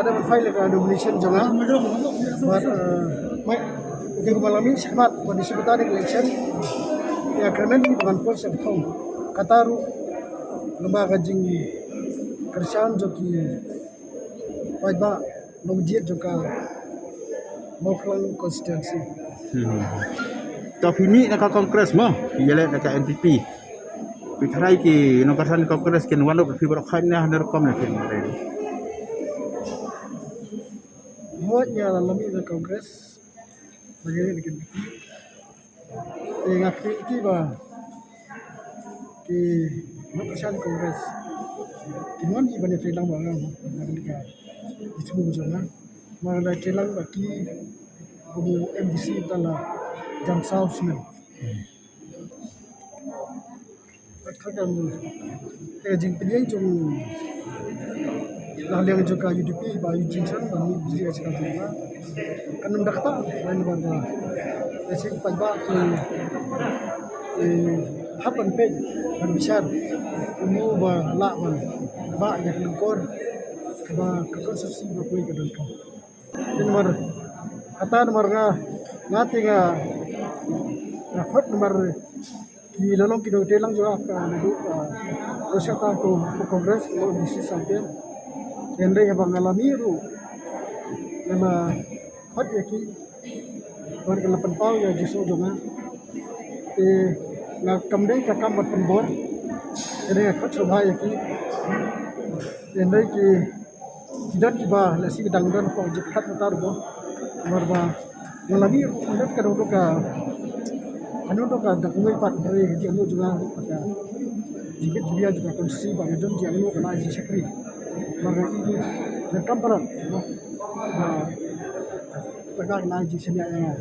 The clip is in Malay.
ada file ke nomination jangan. Mai di malam ini semat pada sebentar election. Ya kerana ini bukan pos yang tahu. Kataru lembaga jing kerjaan joki wajib nomjit juga Moklang konstitusi. Tapi ni nak kongres mah, ialah nak NPP. Pitrai ki nomor kongres kin wano berfibra khanya nerkom nak kin. Buatnya dalam ini kongres bagaimana kin. Tengah kita ki nomor kongres. Kinuan iban yang terlang barang, mereka itu bukan. Malah terlang bagi kubu MBC dalam jam sausnya. Kadang jing pilih jom lalu juga UDP bayu jinsan bani bisa sekarang juga. Kan mendakta lain bangga. Esok pagi hapan pej dan besar umur lawan banyak lekor kekonsumsi berkuih ke dalam. Nomor kata nomor ngati ngapot nomor di lalong kino telang juga lalu proses aku kongres lo bisa sampai yang yang mengalami ru nama hot ya ki warga 8 tahun ya justru juga nak kemudian kakak buat pembor jadi hot sobha ya ki yang ki tidak tiba nasi kedangdan kau jepat mutar bo marba mengalami tidak kadang anu to ka dakungay pat dari di anu juga pada jibit dia juga konsumsi bagi jam di anu kena isi sekri maka ini rekam peran tegak naji sebenarnya